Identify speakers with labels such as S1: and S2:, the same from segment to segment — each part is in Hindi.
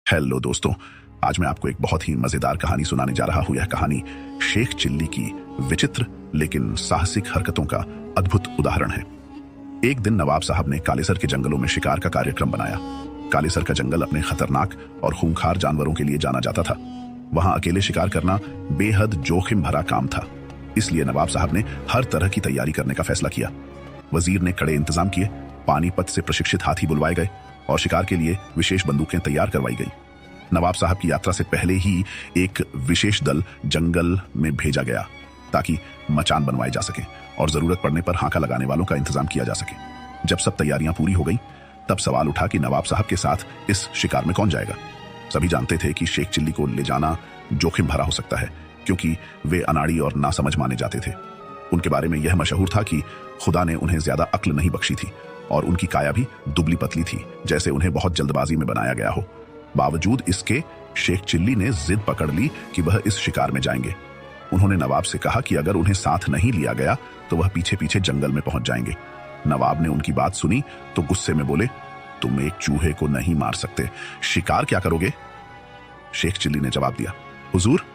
S1: हेलो दोस्तों, आज मैं आपको एक बहुत ही मजेदार कहानी सुनाने जा रहा हूं। यह कहानी शेख चिल्ली की विचित्र लेकिन साहसिक हरकतों का अद्भुत उदाहरण है। एक दिन नवाब साहब ने कालेसर के जंगलों में शिकार का कार्यक्रम बनाया। कालेसर का जंगल अपने खतरनाक और खूंखार जानवरों के लिए जाना जाता था। वहां अकेले शिकार करना बेहद जोखिम भरा काम था, इसलिए नवाब साहब ने हर तरह की तैयारी करने का फैसला किया। वजीर ने कड़े इंतजाम किए, पानीपत से प्रशिक्षित हाथी बुलवाए गए और शिकार के लिए विशेष बंदूकें तैयार करवाई गई। नवाब साहब की यात्रा से पहले ही एक विशेष दल जंगल में भेजा गया ताकि मचान बनवाए जा सके और जरूरत पड़ने पर हांका लगाने वालों का इंतजाम किया जा सके। जब सब तैयारियां पूरी हो गई, तब सवाल उठा कि नवाब साहब के साथ इस शिकार में कौन जाएगा। सभी जानते थे कि शेख चिल्ली को ले जाना जोखिम भरा हो सकता है, क्योंकि वे अनाड़ी और नासमझ माने जाते थे। उनके बारे में यह मशहूर था कि खुदा ने उन्हें ज्यादा अक्ल नहीं बख्शी थी और उनकी काया भी दुबली पतली थी, जैसे उन्हें बहुत जल्दबाजी में बनाया गया हो। बावजूद इसके शेख चिल्ली ने जिद पकड़ ली कि वह इस शिकार में जाएंगे। उन्होंने नवाब से कहा कि अगर उन्हें साथ नहीं लिया गया तो वह पीछे पीछे जंगल में पहुंच जाएंगे। नवाब ने उनकी बात सुनी तो गुस्से में बोले, तुम एक चूहे को नहीं मार सकते, शिकार क्या करोगे? शेख चिल्ली ने जवाब दिया, हुजूर,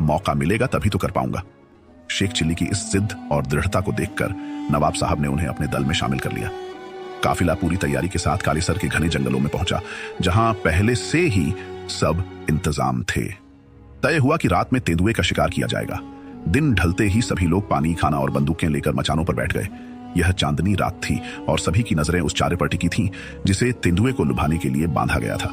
S1: मौका मिलेगा तभी तो कर पाऊंगा। शेख चिल्ली की इस जिद और दृढ़ता को देखकर नवाब साहब ने उन्हें अपने दल में शामिल कर लिया। काफिला पूरी तैयारी के साथ कालेसर के घने जंगलों में पहुंचा, जहां पहले से ही सब इंतजाम थे। तय हुआ कि रात में तेंदुए का शिकार किया जाएगा। दिन ढलते ही सभी लोग पानी, खाना और बंदूकें लेकर मचानों पर बैठ गए। यह चांदनी रात थी और सभी की नजरें उस चारे पर टिकी थीं जिसे तेंदुए को लुभाने के लिए बांधा गया था।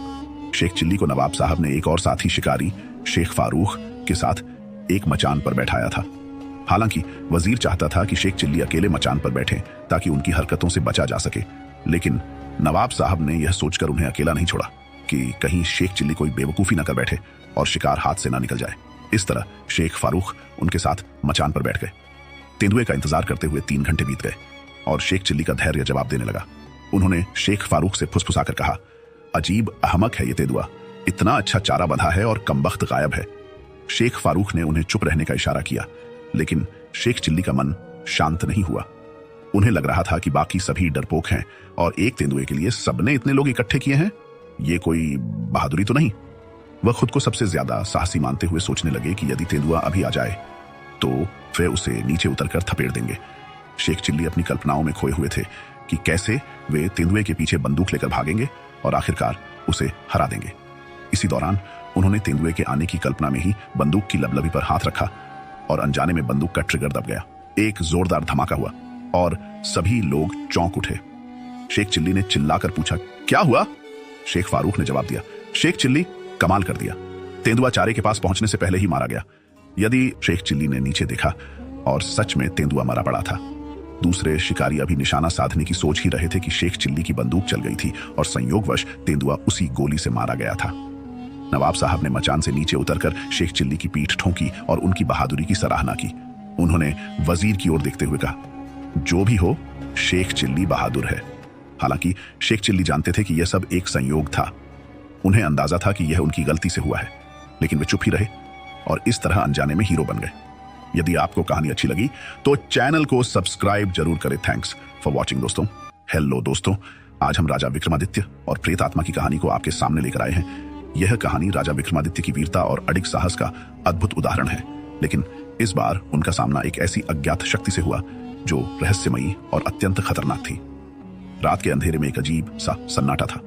S1: शेख चिल्ली को नवाब साहब ने एक और साथी शिकारी शेख फारूक के साथ एक मचान पर बैठाया था। हालांकि वजीर चाहता था कि शेख चिल्ली अकेले मचान पर बैठे ताकि उनकी हरकतों से बचा जा सके, लेकिन नवाब साहब ने यह सोचकर उन्हें अकेला नहीं छोड़ा कि कहीं शेख चिल्ली कोई बेवकूफी न कर बैठे और शिकार हाथ से ना निकल जाए। इस तरह शेख फारूक उनके साथ मचान पर बैठ गए। तेंदुए का इंतजार करते हुए 3 घंटे बीत गए और शेख चिल्ली का धैर्य जवाब देने लगा। उन्होंने शेख फारूक से फुसफुसाकर कहा, अजीब अहमक है ये तेंदुआ, इतना अच्छा चारा बंधा है और कमबख्त गायब है। शेख फारूक ने उन्हें चुप रहने का इशारा किया, लेकिन शेख चिल्ली का मन शांत नहीं हुआ। उन्हें लग रहा था कि बाकी सभी डरपोक हैं और एक तेंदुए के लिए सबने इतने लोग इकट्ठे किए हैं, ये कोई बहादुरी तो नहीं। वह खुद को सबसे ज्यादा साहसी मानते हुए सोचने लगे कि यदि तेंदुआ अभी आ जाए तो वे उसे नीचे उतरकर थपेड़ देंगे। शेख चिल्ली अपनी कल्पनाओं में खोए हुए थे कि कैसे वे तेंदुए के पीछे बंदूक लेकर भागेंगे और आखिरकार उसे हरा देंगे। इसी दौरान उन्होंने तेंदुए के आने की कल्पना में ही बंदूक की लबलबी पर हाथ रखा और अनजाने में बंदूक का ट्रिगर दब गया। एक जोरदार धमाका हुआ और सभी लोग चौंक उठे। शेख चिल्ली ने चिल्लाकर पूछा, क्या हुआ? शेख फारूक ने जवाब दिया, शेख चिल्ली, कमाल कर दिया, तेंदुआ चारे के पास पहुंचने से पहले ही मारा गया। यदि शेख चिल्ली ने नीचे देखा और सच में तेंदुआ मरा पड़ा था। दूसरे शिकारी अभी निशाना साधने की सोच ही रहे थे कि शेख चिल्ली की बंदूक चल गई थी और संयोगवश तेंदुआ उसी गोली से मारा गया था। नवाब साहब ने मचान से नीचे उतरकर शेख चिल्ली की पीठ ठोंकी और उनकी बहादुरी की सराहना की। उन्होंने वजीर की ओर देखते हुए कहा, जो भी हो, शेख चिल्ली बहादुर है। हालांकि शेख चिल्ली जानते थे कि यह सब एक संयोग था। उन्हें अंदाजा था कि यह उनकी गलती से हुआ है, लेकिन वे चुप ही रहे और इस तरह अनजाने में हीरो बन गए। यदि आपको कहानी अच्छी लगी तो चैनल को सब्सक्राइब जरूर करें। थैंक्स फॉर वॉचिंग दोस्तों। हेलो दोस्तों, आज हम राजा विक्रमादित्य और प्रेत आत्मा की कहानी को आपके सामने लेकर आए हैं। यह कहानी राजा विक्रमादित्य की वीरता और अडिग साहस का अद्भुत उदाहरण है, लेकिन इस बार उनका सामना एक ऐसी अज्ञात शक्ति से हुआ जो रहस्यमयी और अत्यंत खतरनाक थी। रात के अंधेरे में एक अजीब सा सन्नाटा था।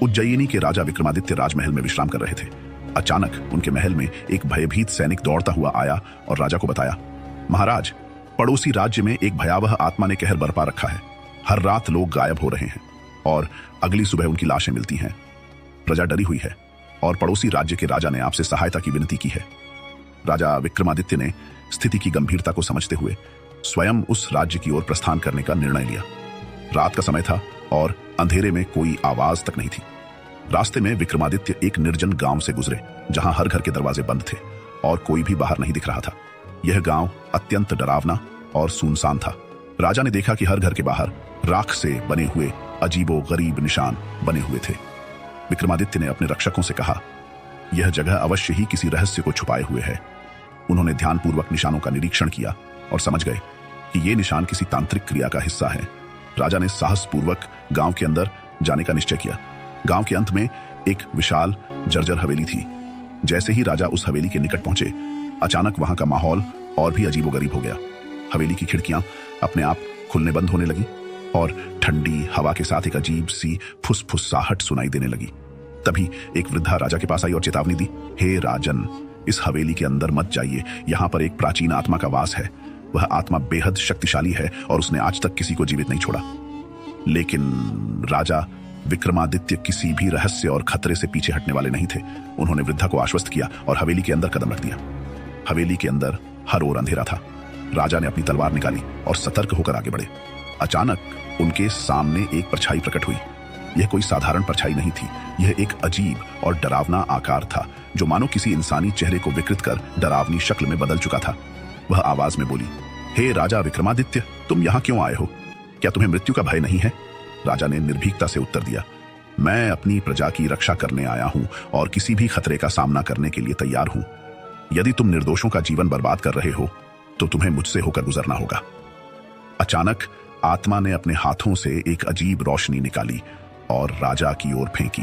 S1: उज्जयिनी के राजा विक्रमादित्य राजमहल में विश्राम कर रहे थे। अचानक उनके महल में एक भयभीत सैनिक दौड़ता हुआ आया और राजा को बताया, महाराज, पड़ोसी राज्य में एक भयावह आत्मा ने कहर बरपा रखा है। हर रात लोग गायब हो रहे हैं और अगली सुबह उनकी लाशें मिलती हैं। प्रजा डरी हुई है और पड़ोसी राज्य के राजा ने आपसे सहायता की विनती की है। राजा विक्रमादित्य ने स्थिति की गंभीरता को समझते हुए स्वयं उस राज्य की ओर प्रस्थान करने का निर्णय लिया। रात का समय था और अंधेरे में कोई आवाज तक नहीं थी। रास्ते में विक्रमादित्य एक निर्जन गांव से गुजरे, जहां हर घर के दरवाजे बंद थे और कोई भी बाहर नहीं दिख रहा था। यह गांव अत्यंत डरावना और सुनसान था। राजा ने देखा कि हर घर के बाहर राख से बने हुए अजीबो गरीब निशान बने हुए थे। विक्रमादित्य ने अपने रक्षकों से कहा, यह जगह अवश्य ही किसी रहस्य को छुपाए हुए है। उन्होंने ध्यानपूर्वक निशानों का निरीक्षण किया और समझ गए कि ये निशान किसी तांत्रिक क्रिया का हिस्सा है। राजा ने साहसपूर्वक गांव के अंदर जाने का निश्चय किया। गांव के अंत में एक विशाल जर्जर हवेली थी। जैसे ही राजा उस हवेली के निकट पहुंचे, अचानक वहां का माहौल और भी अजीबोगरीब हो गया। हवेली की खिड़कियां अपने आप खुलने बंद होने लगी और ठंडी हवा के साथ एक अजीब सी फुसफुसाहट सुनाई देने लगी। तभी एक वृद्धा राजा के पास आई और चेतावनी दी, हे राजन, इस हवेली के अंदर मत जाइए, यहाँ पर एक प्राचीन आत्मा का वास है। वह आत्मा बेहद शक्तिशाली है और उसने आज तक किसी को जीवित नहीं छोड़ा। लेकिन राजा विक्रमादित्य किसी भी रहस्य और खतरे से पीछे हटने वाले नहीं थे। उन्होंने वृद्धा को आश्वस्त किया और हवेली के अंदर कदम रख दिया। हवेली के अंदर हर ओर अंधेरा था। राजा ने अपनी तलवार निकाली और सतर्क होकर आगे बढ़े। अचानक उनके सामने एक परछाई प्रकट हुई। यह कोई साधारण परछाई नहीं थी, यह एक अजीब और डरावना आकार था जो मानो किसी इंसानी चेहरे को विकृत कर डरावनी शक्ल में बदल चुका था। वह आवाज में बोली, हे राजा विक्रमादित्य, तुम यहाँ क्यों आए हो? क्या तुम्हें मृत्यु का भय नहीं है? राजा ने निर्भीकता से उत्तर दिया, मैं अपनी प्रजा की रक्षा करने आया हूं और किसी भी खतरे का सामना करने के लिए तैयार हूं। यदि तुम निर्दोषों का जीवन बर्बाद कर रहे हो तो तुम्हें मुझसे होकर गुजरना होगा। अचानक आत्मा ने अपने हाथों से एक अजीब रोशनी निकाली और राजा की ओर फेंकी।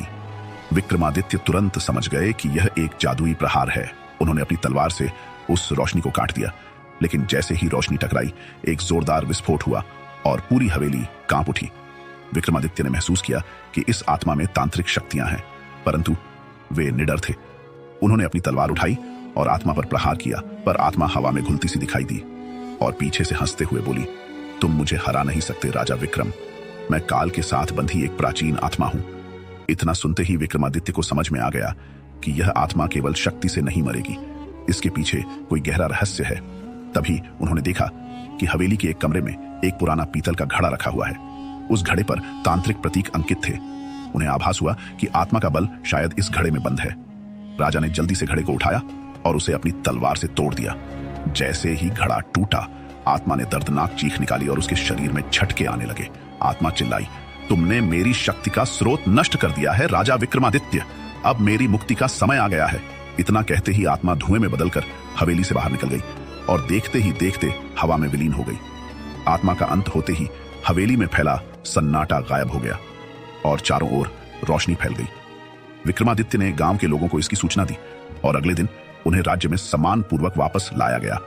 S1: विक्रमादित्य तुरंत समझ गए कि यह एक जादुई प्रहार है। उन्होंने अपनी तलवार से उस रोशनी को काट दिया, लेकिन जैसे ही रोशनी टकराई, एक जोरदार विस्फोट हुआ और पूरी हवेली कांप उठी। विक्रमादित्य ने महसूस किया कि इस आत्मा में तांत्रिक शक्तियां हैं, परंतु वे निडर थे। उन्होंने अपनी तलवार उठाई और आत्मा पर प्रहार किया, पर आत्मा हवा में घुलती सी दिखाई दी और पीछे से हंसते हुए बोली, तुम मुझे हरा नहीं सकते राजा विक्रम, मैं काल के साथ बंधी एक प्राचीन आत्मा हूं। इतना सुनते ही विक्रमादित्य को समझ में आ गया कि यह आत्मा केवल शक्ति से नहीं मरेगी, इसके पीछे कोई गहरा रहस्य है। तभी उन्होंने देखा कि हवेली के एक कमरे में एक पुराना पीतल का घड़ा रखा हुआ है। उस घड़े पर तांत्रिक प्रतीक अंकित थे। उन्हें आभास हुआ कि आत्मा का बल शायद इस घड़े में बंद है। राजा ने जल्दी से घड़े को उठाया और उसे अपनी तलवार से तोड़ दिया। जैसे ही घड़ा टूटा, आत्मा ने दर्दनाक चीख निकाली और उसके शरीर में झटके आने लगे। आत्मा चिल्लाई, तुमने मेरी शक्ति का स्रोत नष्ट कर दिया है राजा विक्रमादित्य, अब मेरी मुक्ति का समय आ गया है। इतना कहते ही आत्मा धुएं में बदलकर हवेली से बाहर निकल गई और देखते ही देखते हवा में विलीन हो गई। आत्मा का अंत होते ही हवेली में फैला सन्नाटा गायब हो गया और चारों ओर रोशनी फैल गई। विक्रमादित्य ने गांव के लोगों को इसकी सूचना दी और अगले दिन उन्हें राज्य में सम्मान पूर्वक वापस लाया गया।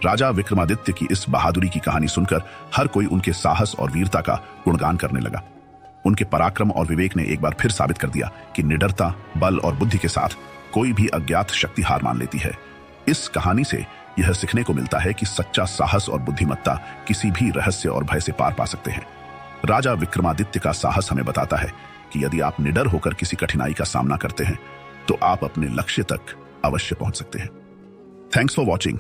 S1: राजा विक्रमादित्य की इस बहादुरी की कहानी सुनकर हर कोई उनके साहस और वीरता का गुणगान करने लगा। उनके पराक्रम और विवेक ने एक बार फिर साबित कर दिया कि निडरता, बल और बुद्धि के साथ कोई भी अज्ञात शक्ति हार मान लेती है। इस कहानी से यह सीखने को मिलता है कि सच्चा साहस और बुद्धिमत्ता किसी भी रहस्य और भय से पार पा सकते हैं। राजा विक्रमादित्य का साहस हमें बताता है कि यदि आप निडर होकर किसी कठिनाई का सामना करते हैं तो आप अपने लक्ष्य तक अवश्य पहुंच सकते हैं। Thanks for watching.